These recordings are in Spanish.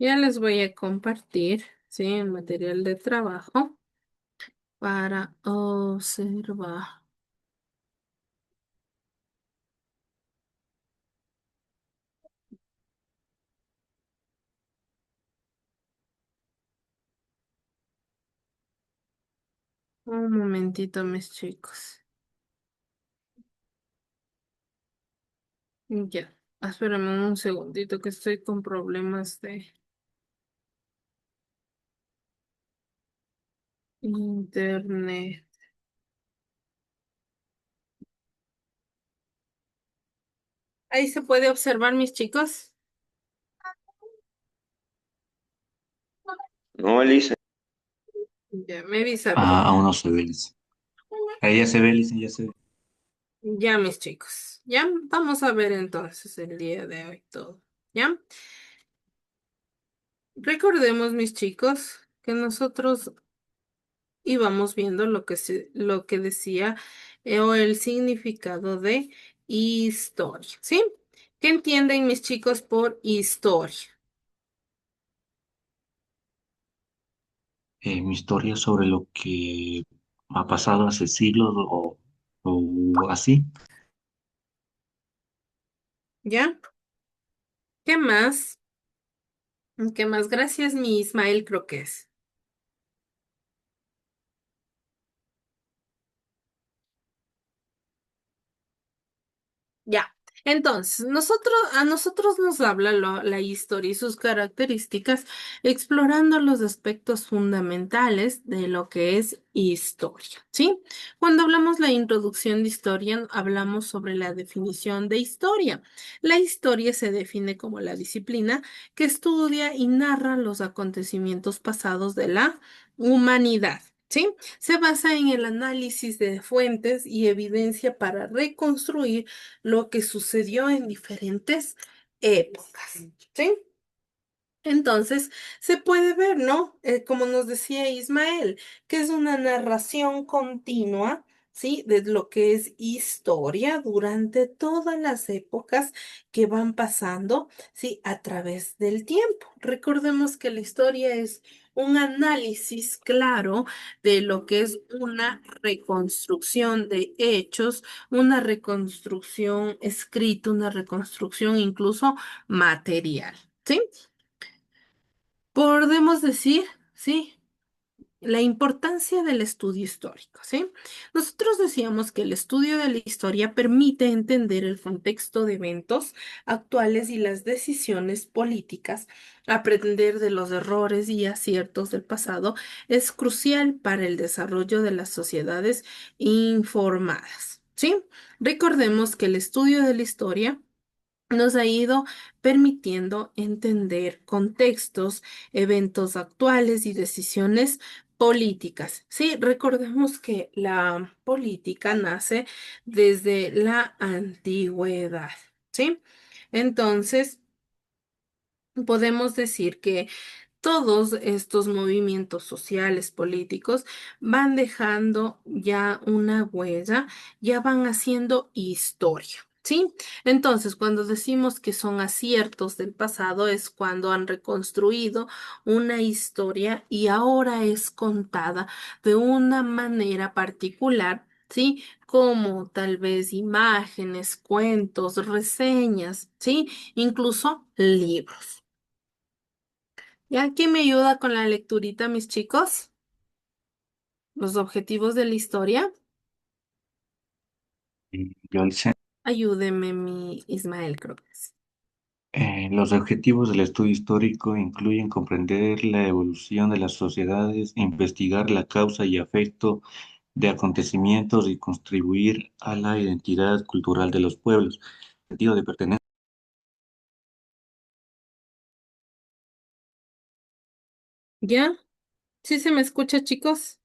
Ya les voy a compartir, ¿sí? El material de trabajo para observar. Un momentito, mis chicos. Ya, espérame un segundito que estoy con problemas de internet. Ahí se puede observar, mis chicos. No, Elisa. Ya, me avisa, Ah, aún no se ve, Elisa. Ahí ya se ve, Elisa, ya se ve. ya, mis chicos. Ya, vamos a ver entonces el día de hoy todo. ¿Ya? Recordemos, mis chicos, que nosotros íbamos viendo lo que decía o el significado de historia, ¿sí? ¿Qué entienden mis chicos por historia? Mi historia sobre lo que ha pasado hace siglos o así. ¿Ya? ¿Qué más? ¿Qué más? Gracias, mi Ismael, creo que es. Ya. Entonces, a nosotros nos habla la historia y sus características, explorando los aspectos fundamentales de lo que es historia, ¿sí? Cuando hablamos la introducción de historia, hablamos sobre la definición de historia. La historia se define como la disciplina que estudia y narra los acontecimientos pasados de la humanidad. ¿Sí? Se basa en el análisis de fuentes y evidencia para reconstruir lo que sucedió en diferentes épocas, ¿sí? Entonces, se puede ver, ¿no? Como nos decía Ismael, que es una narración continua, ¿sí? De lo que es historia durante todas las épocas que van pasando, ¿sí? A través del tiempo. Recordemos que la historia es un análisis claro de lo que es una reconstrucción de hechos, una reconstrucción escrita, una reconstrucción incluso material, ¿sí? Podemos decir, sí, la importancia del estudio histórico, ¿sí? Nosotros decíamos que el estudio de la historia permite entender el contexto de eventos actuales y las decisiones políticas. Aprender de los errores y aciertos del pasado es crucial para el desarrollo de las sociedades informadas, ¿sí? Recordemos que el estudio de la historia nos ha ido permitiendo entender contextos, eventos actuales y decisiones políticas. Sí, recordemos que la política nace desde la antigüedad, ¿sí? Entonces, podemos decir que todos estos movimientos sociales, políticos, van dejando ya una huella, ya van haciendo historia. ¿Sí? Entonces, cuando decimos que son aciertos del pasado, es cuando han reconstruido una historia y ahora es contada de una manera particular, ¿sí? Como tal vez imágenes, cuentos, reseñas, ¿sí? Incluso libros. ¿Ya quién me ayuda con la lecturita, mis chicos? Los objetivos de la historia. Y yo hice, Ayúdeme, mi Ismael, creo que es. los objetivos del estudio histórico incluyen comprender la evolución de las sociedades, investigar la causa y efecto de acontecimientos y contribuir a la identidad cultural de los pueblos. Sentido de pertenencia. ¿Ya? ¿Sí se me escucha, chicos?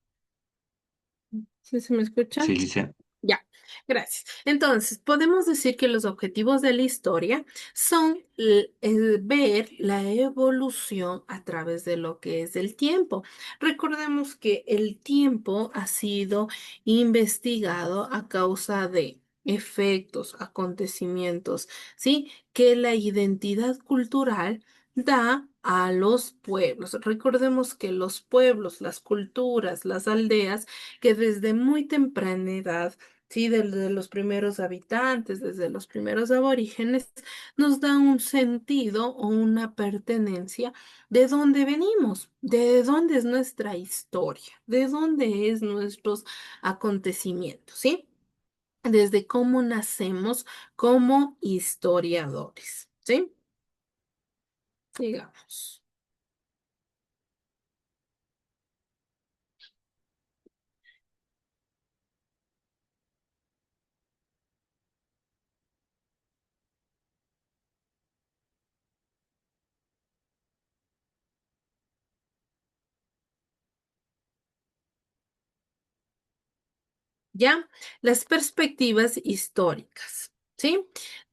¿Sí se me escucha? Sí, Lice. Ya, gracias. Entonces, podemos decir que los objetivos de la historia son el ver la evolución a través de lo que es el tiempo. Recordemos que el tiempo ha sido investigado a causa de efectos, acontecimientos, ¿sí? Que la identidad cultural da a los pueblos. Recordemos que los pueblos, las culturas, las aldeas, que desde muy temprana edad, sí, desde los primeros habitantes, desde los primeros aborígenes, nos dan un sentido o una pertenencia de dónde venimos, de dónde es nuestra historia, de dónde es nuestros acontecimientos, ¿sí? Desde cómo nacemos como historiadores, ¿sí? Sigamos. ¿Ya? Las perspectivas históricas, ¿sí?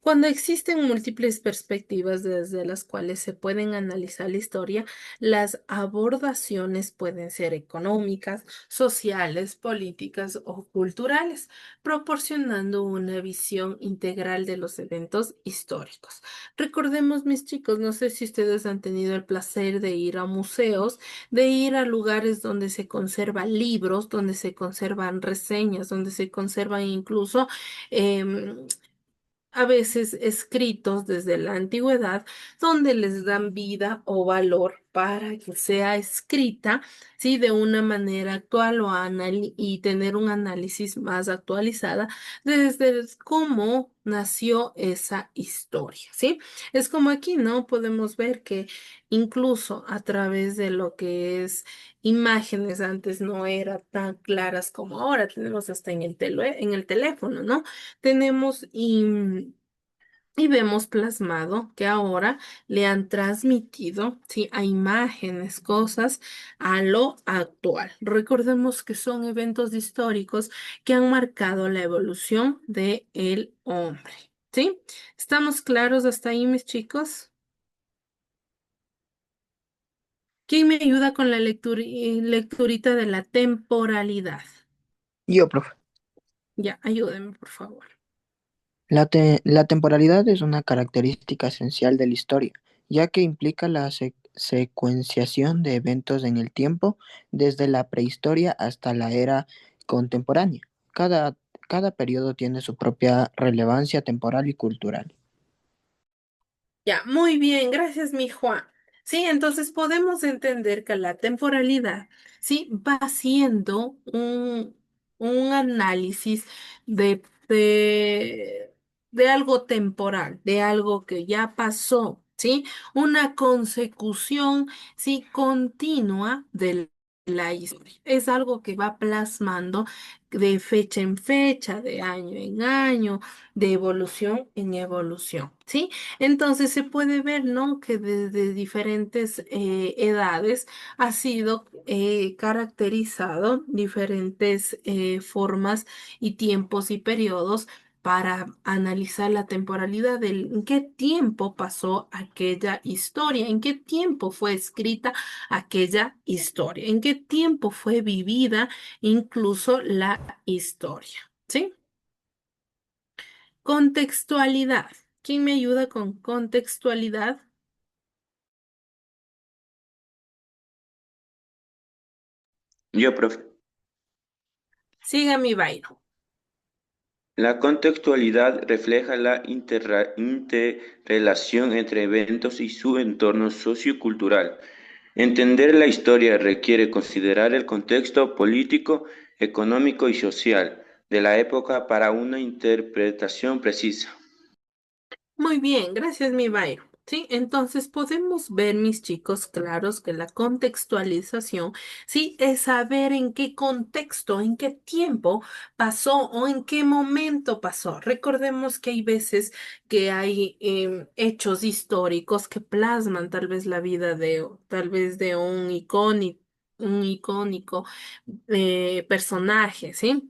Cuando existen múltiples perspectivas desde las cuales se pueden analizar la historia, las abordaciones pueden ser económicas, sociales, políticas o culturales, proporcionando una visión integral de los eventos históricos. Recordemos, mis chicos, no sé si ustedes han tenido el placer de ir a museos, de ir a lugares donde se conservan libros, donde se conservan reseñas, donde se conservan incluso em, a veces escritos desde la antigüedad, donde les dan vida o valor para que sea escrita, ¿sí? De una manera actual y tener un análisis más actualizada desde cómo nació esa historia, ¿sí? Es como aquí, ¿no? Podemos ver que incluso a través de lo que es imágenes, antes no eran tan claras como ahora, tenemos hasta en en el teléfono, ¿no? Tenemos y vemos plasmado que ahora le han transmitido, ¿sí? A imágenes, cosas a lo actual. Recordemos que son eventos históricos que han marcado la evolución del hombre, ¿sí? ¿Estamos claros hasta ahí, mis chicos? ¿Quién me ayuda con la lecturita de la temporalidad? Yo, profe. Ya, ayúdenme, por favor. La temporalidad es una característica esencial de la historia, ya que implica la secuenciación de eventos en el tiempo desde la prehistoria hasta la era contemporánea. Cada, cada periodo tiene su propia relevancia temporal y cultural. Ya, muy bien, gracias, mi Juan. Sí, entonces podemos entender que la temporalidad, sí, va siendo un análisis de, de, de algo temporal, de algo que ya pasó, sí, una consecución, sí, continua de la historia. Es algo que va plasmando de fecha en fecha, de año en año, de evolución en evolución, ¿sí? Entonces se puede ver, ¿no? Que desde diferentes edades ha sido caracterizado diferentes formas y tiempos y periodos para analizar la temporalidad del en qué tiempo pasó aquella historia, en qué tiempo fue escrita aquella historia, en qué tiempo fue vivida incluso la historia, ¿sí? Contextualidad. ¿Quién me ayuda con contextualidad? Yo, profe. Siga mi baile. La contextualidad refleja la interrelación entre eventos y su entorno sociocultural. Entender la historia requiere considerar el contexto político, económico y social de la época para una interpretación precisa. Muy bien, gracias, mi Byron. Sí, entonces podemos ver, mis chicos, claros que la contextualización, sí, es saber en qué contexto, en qué tiempo pasó o en qué momento pasó. Recordemos que hay veces que hay hechos históricos que plasman tal vez la vida tal vez de un icónico personaje, ¿sí?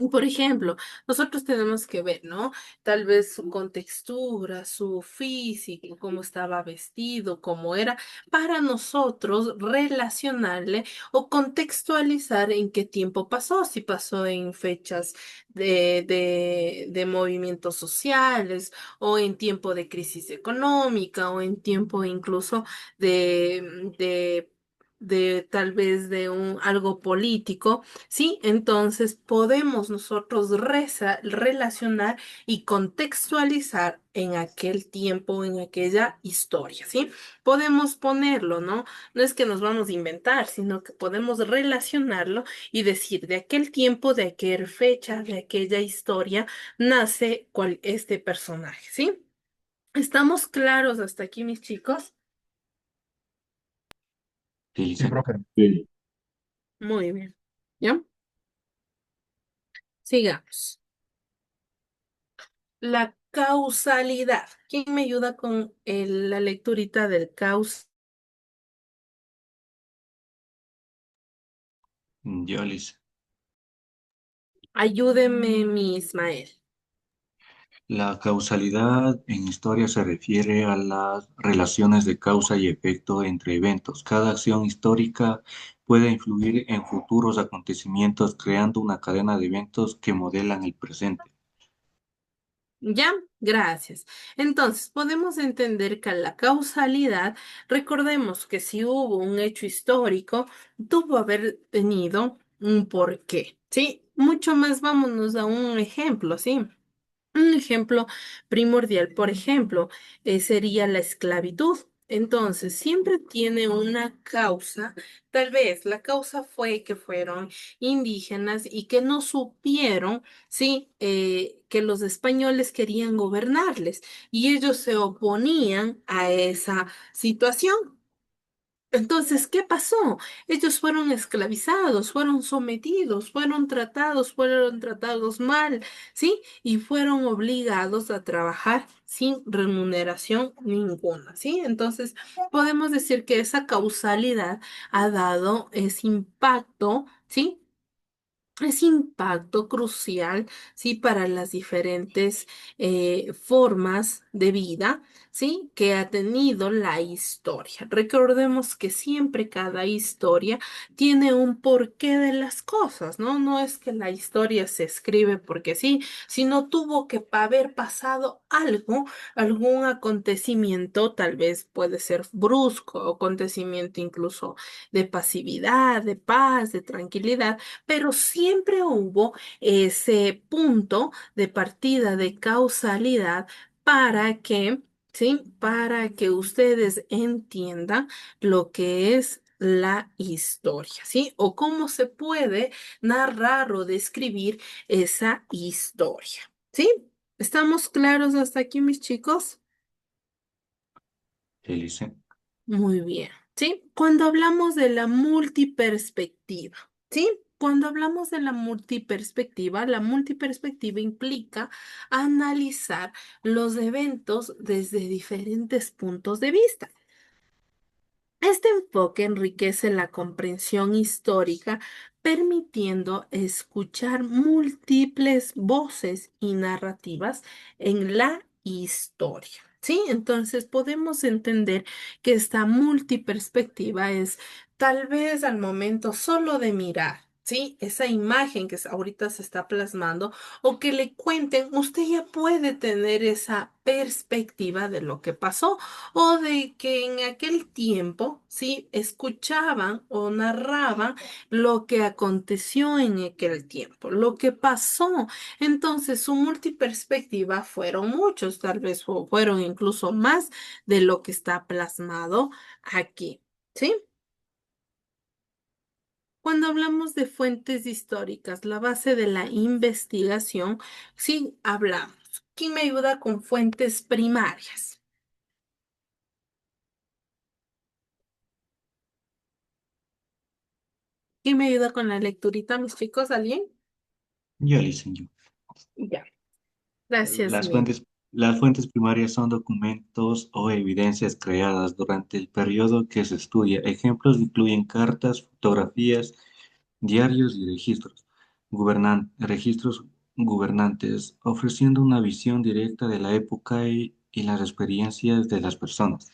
Por ejemplo, nosotros tenemos que ver, ¿no? Tal vez su contextura, su físico, cómo estaba vestido, cómo era, para nosotros relacionarle o contextualizar en qué tiempo pasó, si pasó en fechas de movimientos sociales o en tiempo de crisis económica o en tiempo incluso de, de, de tal vez de un algo político. ¿Sí? Entonces podemos nosotros relacionar y contextualizar en aquel tiempo, en aquella historia, ¿sí? Podemos ponerlo, ¿no? No es que nos vamos a inventar, sino que podemos relacionarlo y decir de aquel tiempo, de aquella fecha, de aquella historia, nace este personaje, ¿sí? ¿Estamos claros hasta aquí, mis chicos? Sí, Sí, Licen. profe. Sí. Muy bien. ¿Ya? Sigamos. La causalidad. ¿Quién me ayuda con la lecturita del caos? Yo, Licen. Ayúdeme, mi Ismael. La causalidad en historia se refiere a las relaciones de causa y efecto entre eventos. Cada acción histórica puede influir en futuros acontecimientos, creando una cadena de eventos que modelan el presente. ¿Ya? Gracias. Entonces, podemos entender que la causalidad, recordemos que si hubo un hecho histórico, tuvo haber tenido un porqué, ¿sí? Mucho más, vámonos a un ejemplo, ¿sí? Un ejemplo primordial, por ejemplo, sería la esclavitud. Entonces, siempre tiene una causa. Tal vez la causa fue que fueron indígenas y que no supieron, sí, que los españoles querían gobernarles y ellos se oponían a esa situación. Entonces, ¿qué pasó? Ellos fueron esclavizados, fueron tratados mal, ¿sí? Y fueron obligados a trabajar sin remuneración ninguna, ¿sí? Entonces, podemos decir que esa causalidad ha dado ese impacto, ¿sí? Es impacto crucial, ¿sí? Para las diferentes formas de vida, ¿sí? Que ha tenido la historia. Recordemos que siempre cada historia tiene un porqué de las cosas, ¿no? No es que la historia se escribe porque sí, sino tuvo que haber pasado algo, algún acontecimiento, tal vez puede ser brusco, acontecimiento incluso de pasividad, de paz, de tranquilidad, pero siempre hubo ese punto de partida de causalidad para que, ¿sí? Para que ustedes entiendan lo que es la historia, ¿sí? O cómo se puede narrar o describir esa historia, ¿sí? ¿Estamos claros hasta aquí, mis chicos? Sí, Licen. Muy bien, ¿sí? Cuando hablamos de la multiperspectiva, ¿sí? Cuando hablamos de la multiperspectiva implica analizar los eventos desde diferentes puntos de vista. Este enfoque enriquece la comprensión histórica, permitiendo escuchar múltiples voces y narrativas en la historia. ¿Sí? Entonces podemos entender que esta multiperspectiva es tal vez al momento solo de mirar. ¿Sí? Esa imagen que ahorita se está plasmando o que le cuenten, usted ya puede tener esa perspectiva de lo que pasó o de que en aquel tiempo, sí, escuchaban o narraban lo que aconteció en aquel tiempo, lo que pasó. Entonces, su multiperspectiva fueron muchos, tal vez fueron incluso más de lo que está plasmado aquí, ¿sí? Cuando hablamos de fuentes históricas, la base de la investigación, sí hablamos. ¿Quién me ayuda con fuentes primarias? ¿Quién me ayuda con la lecturita, mis chicos? ¿Alguien? Yo, Licen, yo. Ya. Gracias, Las Min. fuentes, las fuentes primarias son documentos o evidencias creadas durante el periodo que se estudia. Ejemplos incluyen cartas, fotografías, diarios y registros. registros gubernantes, ofreciendo una visión directa de la época y las experiencias de las personas.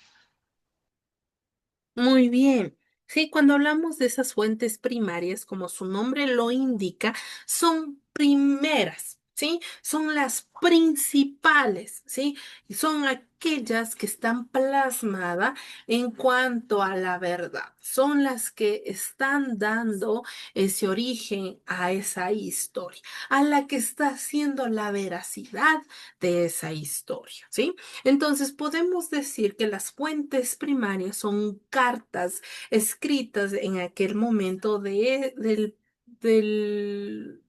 Muy bien. Sí, cuando hablamos de esas fuentes primarias, como su nombre lo indica, son primeras, ¿sí? Son las principales, ¿sí? Y son aquellas que están plasmadas en cuanto a la verdad. Son las que están dando ese origen a esa historia, a la que está haciendo la veracidad de esa historia, ¿sí? Entonces, podemos decir que las fuentes primarias son cartas escritas en aquel momento del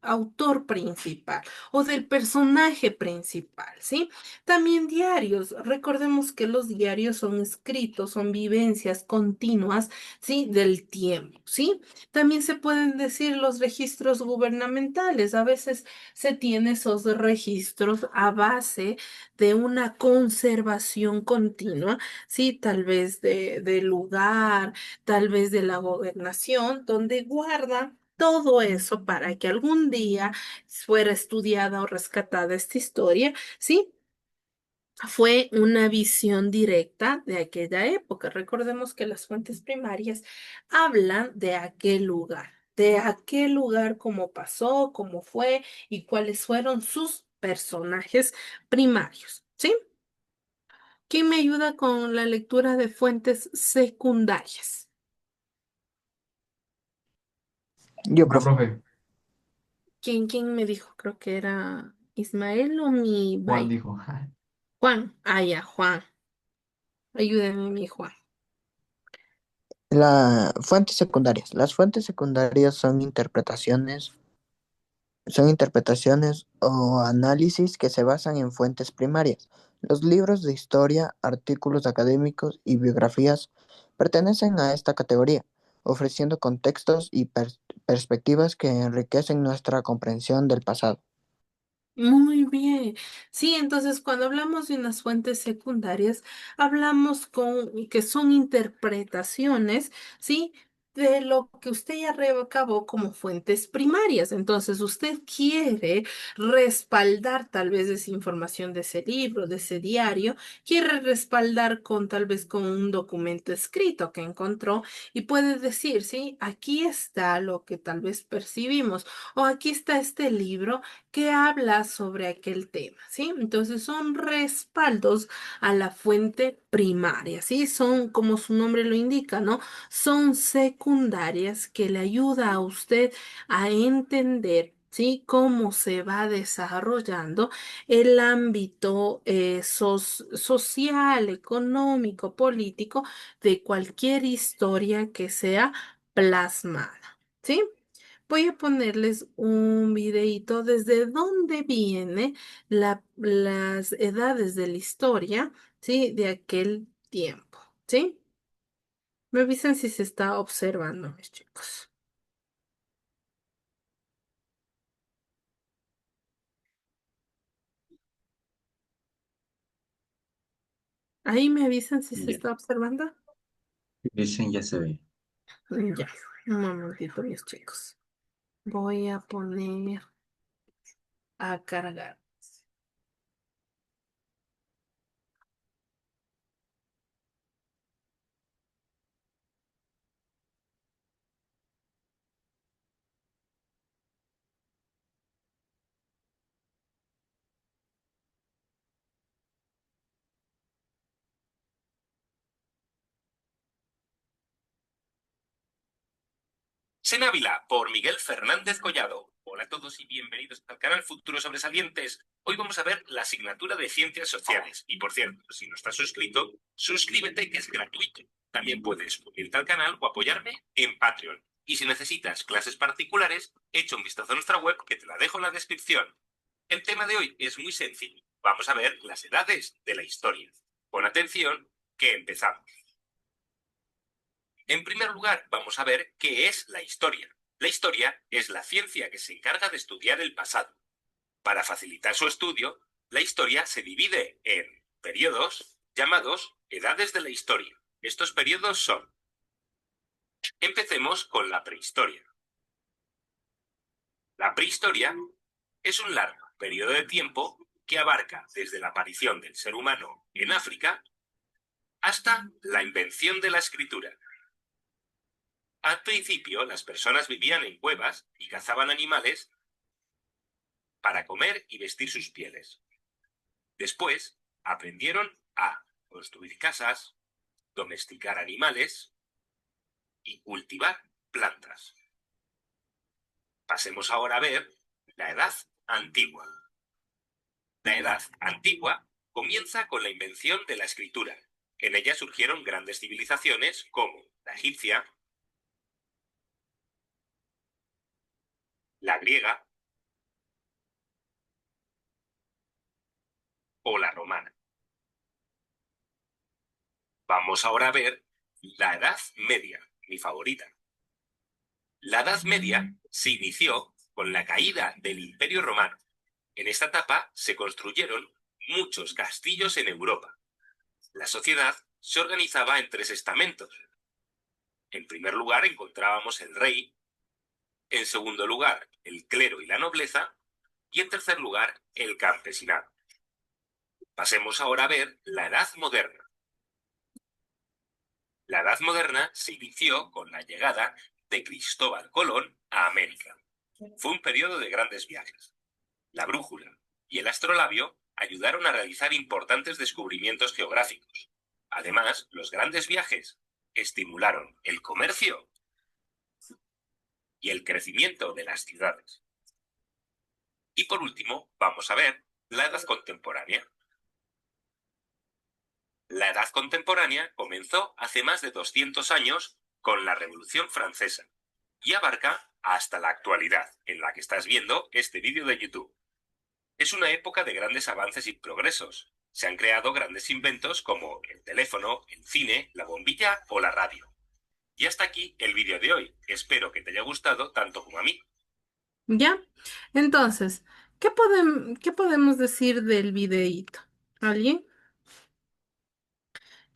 autor principal o del personaje principal, ¿sí? También diarios. Recordemos que los diarios son escritos, son vivencias continuas, ¿sí? Del tiempo, ¿sí? También se pueden decir los registros gubernamentales. A veces se tiene esos registros a base de una conservación continua, sí, tal vez del lugar, tal vez de la gobernación, donde guardan todo eso para que algún día fuera estudiada o rescatada esta historia, sí. Fue una visión directa de aquella época. Recordemos que las fuentes primarias hablan de aquel lugar, cómo pasó, cómo fue y cuáles fueron sus personajes primarios, ¿sí? ¿Quién me ayuda con la lectura de fuentes secundarias? Yo, Yo, profe. profe. ¿Quién me dijo? Creo que era Ismael o mi Juan Bay. dijo. Juan. Ah, ya, Juan. Ayúdeme, mi Juan. Fuentes secundarias. Las fuentes secundarias son interpretaciones o análisis que se basan en fuentes primarias. Los libros de historia, artículos académicos y biografías pertenecen a esta categoría, ofreciendo contextos y perspectivas que enriquecen nuestra comprensión del pasado. Muy bien. Sí, entonces cuando hablamos de unas fuentes secundarias, hablamos con que son interpretaciones, ¿sí? De lo que usted ya recabó como fuentes primarias. Entonces, usted quiere respaldar tal vez esa información de ese libro, de ese diario, quiere respaldar con tal vez con un documento escrito que encontró y puede decir, sí, aquí está lo que tal vez percibimos o aquí está este libro que habla sobre aquel tema, ¿sí? Entonces son respaldos a la fuente primaria, ¿sí? Son, como su nombre lo indica, ¿no? Son secundarias que le ayuda a usted a entender. ¿Sí? Cómo se va desarrollando el ámbito social, económico, político de cualquier historia que sea plasmada. ¿Sí? Voy a ponerles un videíto desde dónde viene las edades de la historia, ¿sí? De aquel tiempo, ¿sí? Me avisan si se está observando, mis chicos. Ahí me avisan si se Ya. está observando. Dicen ya se ve. Ya, un momentito, mis chicos. Voy a poner a cargar. Sen Ávila, por Miguel Fernández Collado. Hola a todos y bienvenidos al canal Futuros Sobresalientes. Hoy vamos a ver la asignatura de Ciencias Sociales. Y por cierto, si no estás suscrito, suscríbete que es gratuito. También puedes unirte al canal o apoyarme en Patreon. Y si necesitas clases particulares, echa un vistazo a nuestra web que te la dejo en la descripción. El tema de hoy es muy sencillo. Vamos a ver las edades de la historia. Pon atención, que empezamos. En primer lugar, vamos a ver qué es la historia. La historia es la ciencia que se encarga de estudiar el pasado. Para facilitar su estudio, la historia se divide en periodos llamados edades de la historia. Estos periodos son: empecemos con la prehistoria. La prehistoria es un largo periodo de tiempo que abarca desde la aparición del ser humano en África hasta la invención de la escritura. Al principio, las personas vivían en cuevas y cazaban animales para comer y vestir sus pieles. Después, aprendieron a construir casas, domesticar animales y cultivar plantas. Pasemos ahora a ver la Edad Antigua. La Edad Antigua comienza con la invención de la escritura. En ella surgieron grandes civilizaciones como la egipcia, la griega o la romana. Vamos ahora a ver la Edad Media, mi favorita. La Edad Media se inició con la caída del Imperio Romano. En esta etapa se construyeron muchos castillos en Europa. La sociedad se organizaba en 3 estamentos. En primer lugar encontrábamos el rey, en segundo lugar el clero y la nobleza, y en tercer lugar el campesinado. Pasemos ahora a ver la Edad Moderna. La Edad Moderna se inició con la llegada de Cristóbal Colón a América. Fue un periodo de grandes viajes. La brújula y el astrolabio ayudaron a realizar importantes descubrimientos geográficos. Además, los grandes viajes estimularon el comercio y el crecimiento de las ciudades. Y por último, vamos a ver la Edad Contemporánea. La Edad Contemporánea comenzó hace más de 200 años con la Revolución Francesa y abarca hasta la actualidad, en la que estás viendo este vídeo de YouTube. Es una época de grandes avances y progresos. Se han creado grandes inventos como el teléfono, el cine, la bombilla o la radio. Y hasta aquí el vídeo de hoy. Espero que te haya gustado tanto como a mí. ¿Ya? Entonces, ¿qué podemos decir del videíto? ¿Alguien?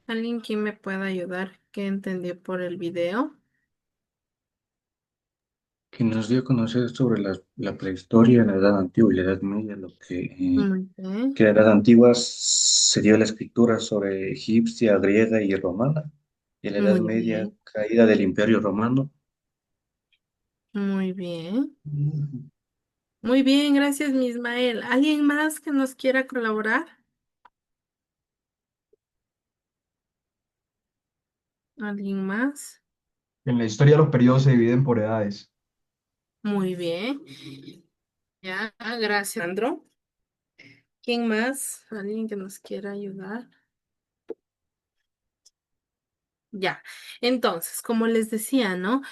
¿Alguien que me pueda ayudar? ¿Qué entendió por el video? Que nos dio a conocer sobre la prehistoria, la Edad Antigua y la Edad Media, Muy bien, que la Edad Antigua sería la escritura sobre egipcia, griega y romana, y en la Edad muy Media, bien, caída del Imperio Romano. muy bien. Muy bien, gracias, Mismael. ¿Alguien más que nos quiera colaborar? ¿Alguien más? En la historia los periodos se dividen por edades. Muy bien. Ya, gracias, Sandro. ¿Quién más? ¿Alguien que nos quiera ayudar? Ya, entonces, como les decía, ¿no?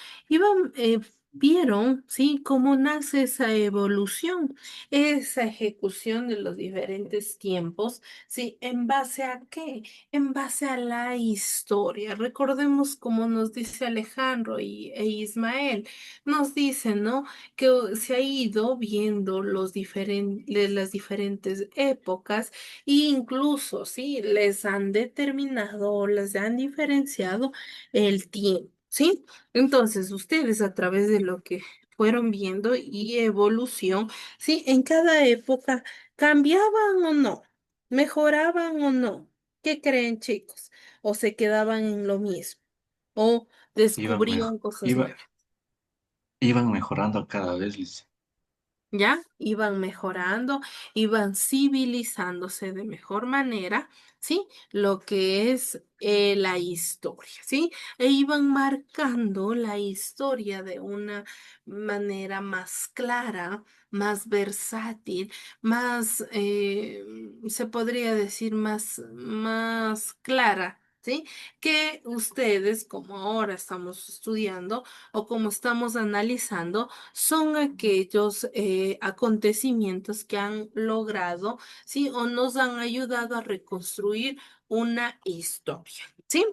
Vieron, ¿sí? Cómo nace esa evolución, esa ejecución de los diferentes tiempos, ¿sí? ¿En base a qué? En base a la historia. Recordemos como nos dice Alejandro e Ismael, nos dicen, ¿no? Que se ha ido viendo las diferentes épocas e incluso, ¿sí? Les han determinado o les han diferenciado el tiempo, ¿sí? Entonces, ustedes a través de lo que fueron viendo y evolución, ¿sí? En cada época cambiaban o no, mejoraban o no. ¿Qué creen, chicos? ¿O se quedaban en lo mismo? ¿O Iban, mejo- descubrían cosas iba- nuevas? iban mejorando cada vez, Liz. ¿Ya? Iban mejorando, iban civilizándose de mejor manera, ¿sí? Lo que es la historia, ¿sí? E iban marcando la historia de una manera más clara, más versátil, más, se podría decir, más clara. ¿Sí? Que ustedes, como ahora estamos estudiando o como estamos analizando, son aquellos acontecimientos que han logrado, ¿sí? O nos han ayudado a reconstruir una historia. ¿Sí?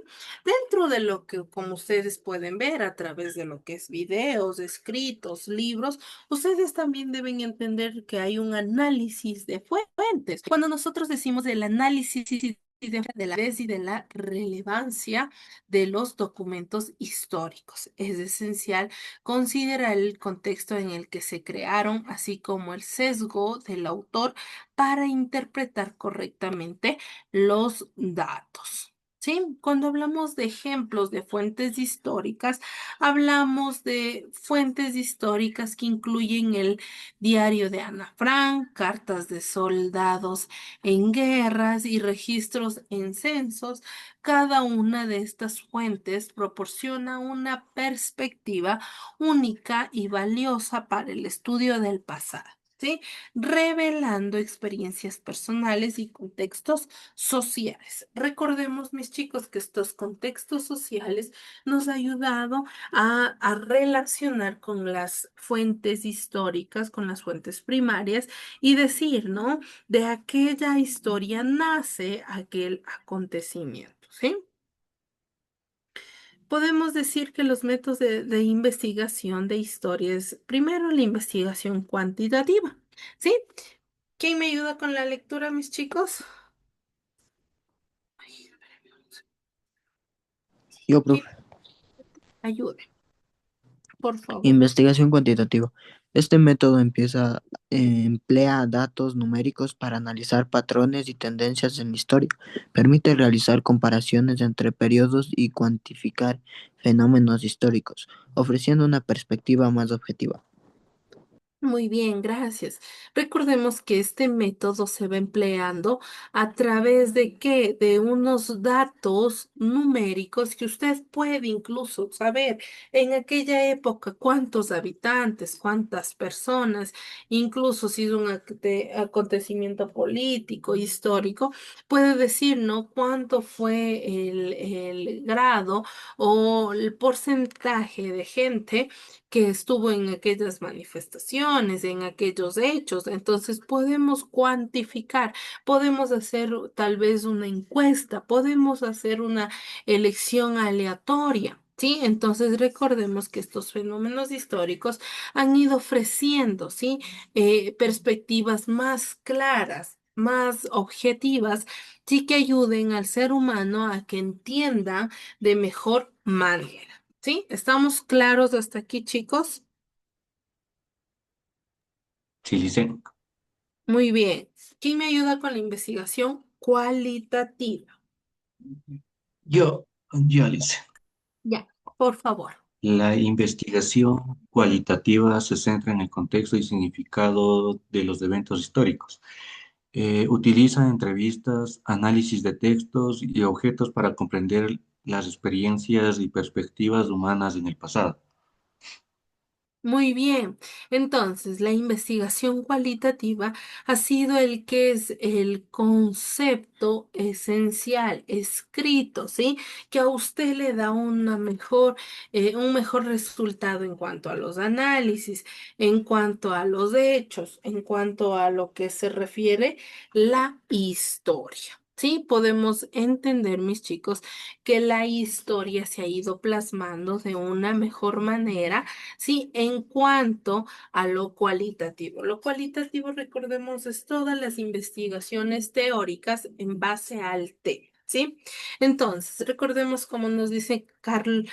Dentro de lo que, como ustedes pueden ver a través de lo que es videos, escritos, libros, ustedes también deben entender que hay un análisis de fuentes. Cuando nosotros decimos el análisis de la vez y de la relevancia de los documentos históricos. Es esencial considerar el contexto en el que se crearon, así como el sesgo del autor para interpretar correctamente los datos. ¿Sí? Cuando hablamos de ejemplos de fuentes históricas, hablamos de fuentes históricas que incluyen el diario de Ana Frank, cartas de soldados en guerras y registros en censos. Cada una de estas fuentes proporciona una perspectiva única y valiosa para el estudio del pasado. ¿Sí? Revelando experiencias personales y contextos sociales. Recordemos, mis chicos, que estos contextos sociales nos ha ayudado a relacionar con las fuentes históricas, con las fuentes primarias y decir, ¿no? De aquella historia nace aquel acontecimiento, ¿sí? Podemos decir que los métodos de investigación de historia es primero la investigación cuantitativa, ¿sí? ¿Quién me ayuda con la lectura, mis chicos? Yo, ¿Quién profe. ayude, por favor? Investigación cuantitativa. Este método emplea datos numéricos para analizar patrones y tendencias en la historia. Permite realizar comparaciones entre periodos y cuantificar fenómenos históricos, ofreciendo una perspectiva más objetiva. Muy bien, gracias. Recordemos que este método se va empleando a través de qué? De unos datos numéricos que usted puede incluso saber en aquella época cuántos habitantes, cuántas personas, incluso si es un acontecimiento político, histórico, puede decir, ¿no? Cuánto fue el grado o el porcentaje de gente que estuvo en aquellas manifestaciones, en aquellos hechos. Entonces podemos cuantificar, podemos hacer tal vez una encuesta, podemos hacer una elección aleatoria. ¿Sí? Entonces recordemos que estos fenómenos históricos han ido ofreciendo, ¿sí? Perspectivas más claras, más objetivas, sí que ayuden al ser humano a que entienda de mejor manera. ¿Sí? ¿Estamos claros hasta aquí, chicos? Sí, sí, sí. Muy bien. ¿Quién me ayuda con la investigación cualitativa? Yo, Alice. Ya, por favor. La investigación cualitativa se centra en el contexto y significado de los eventos históricos. Utiliza entrevistas, análisis de textos y objetos para comprender las experiencias y perspectivas humanas en el pasado. Muy bien. Entonces, la investigación cualitativa ha sido el que es el concepto esencial, escrito, ¿sí? Que a usted le da un mejor resultado en cuanto a los análisis, en cuanto a los hechos, en cuanto a lo que se refiere la historia. Sí, podemos entender, mis chicos, que la historia se ha ido plasmando de una mejor manera. Sí, en cuanto a lo cualitativo. Lo cualitativo, recordemos, es todas las investigaciones teóricas en base al tema. ¿Sí? Entonces, recordemos como nos dice Carlos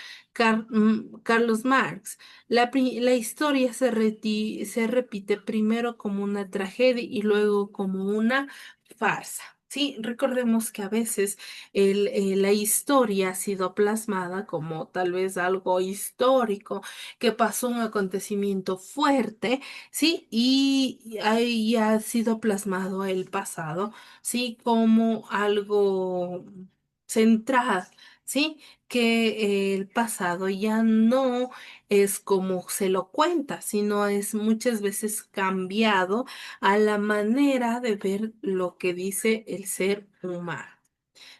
Marx, la historia se repite primero como una tragedia y luego como una farsa. Sí, recordemos que a veces la historia ha sido plasmada como tal vez algo histórico, que pasó un acontecimiento fuerte, ¿sí? Y ahí ha sido plasmado el pasado, ¿sí? Como algo central, ¿sí? Que el pasado ya no es como se lo cuenta, sino es muchas veces cambiado a la manera de ver lo que dice el ser humano.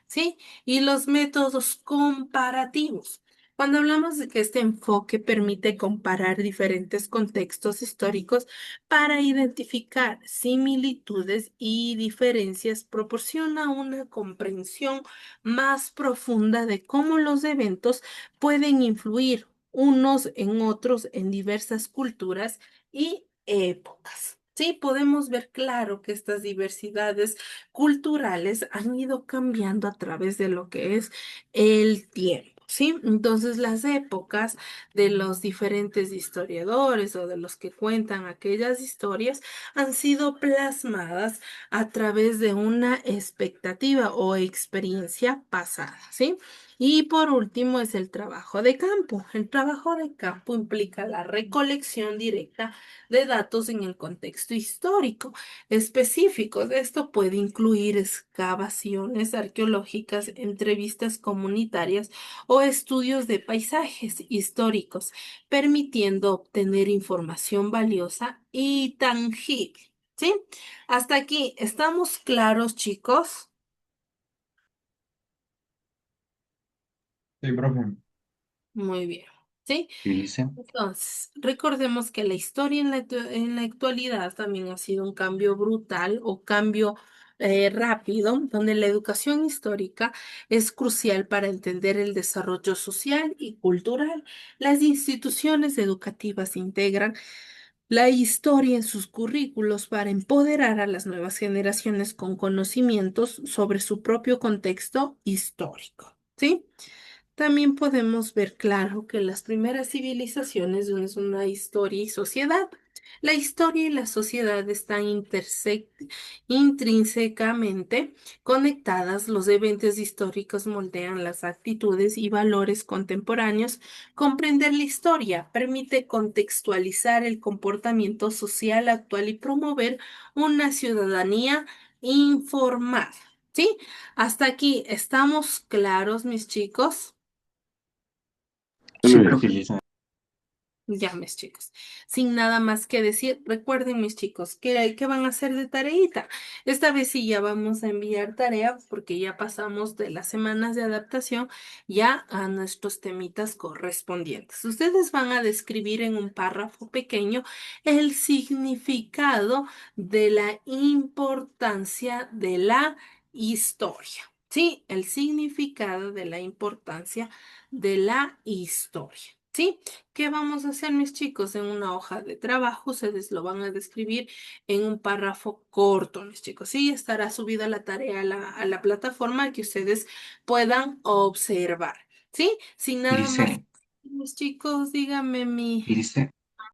¿Sí? Y los métodos comparativos. Cuando hablamos de que este enfoque permite comparar diferentes contextos históricos para identificar similitudes y diferencias, proporciona una comprensión más profunda de cómo los eventos pueden influir unos en otros en diversas culturas y épocas. Sí, podemos ver claro que estas diversidades culturales han ido cambiando a través de lo que es el tiempo. ¿Sí? Entonces las épocas de los diferentes historiadores o de los que cuentan aquellas historias han sido plasmadas a través de una expectativa o experiencia pasada, ¿sí? Y por último es el trabajo de campo. El trabajo de campo implica la recolección directa de datos en el contexto histórico específico. De esto puede incluir excavaciones arqueológicas, entrevistas comunitarias o estudios de paisajes históricos, permitiendo obtener información valiosa y tangible. ¿Sí? Hasta aquí, ¿estamos claros, chicos? Sí, profe. Muy bien. ¿Sí? Y dice, Entonces, recordemos que la historia en la actualidad también ha sido un cambio brutal o cambio rápido, donde la educación histórica es crucial para entender el desarrollo social y cultural. Las instituciones educativas integran la historia en sus currículos para empoderar a las nuevas generaciones con conocimientos sobre su propio contexto histórico. ¿Sí? También podemos ver claro que las primeras civilizaciones es una historia y sociedad. La historia y la sociedad están intrínsecamente conectadas. Los eventos históricos moldean las actitudes y valores contemporáneos. Comprender la historia permite contextualizar el comportamiento social actual y promover una ciudadanía informada. ¿Sí? Hasta aquí, ¿estamos claros, mis chicos? Sí, sí, profe. dice, Ya, mis chicos. Sin nada más que decir, recuerden, mis chicos, ¿qué van a hacer de tareita? Esta vez sí ya vamos a enviar tarea porque ya pasamos de las semanas de adaptación ya a nuestros temitas correspondientes. Ustedes van a describir en un párrafo pequeño el significado de la importancia de la historia. Sí, el significado de la importancia de la historia. ¿Sí? ¿Qué vamos a hacer, mis chicos? En una hoja de trabajo, ustedes lo van a describir en un párrafo corto, mis chicos. Sí, estará subida la tarea a la plataforma que ustedes puedan observar. ¿Sí? Sin y nada más, dice, mis chicos, dígame mi... y dice,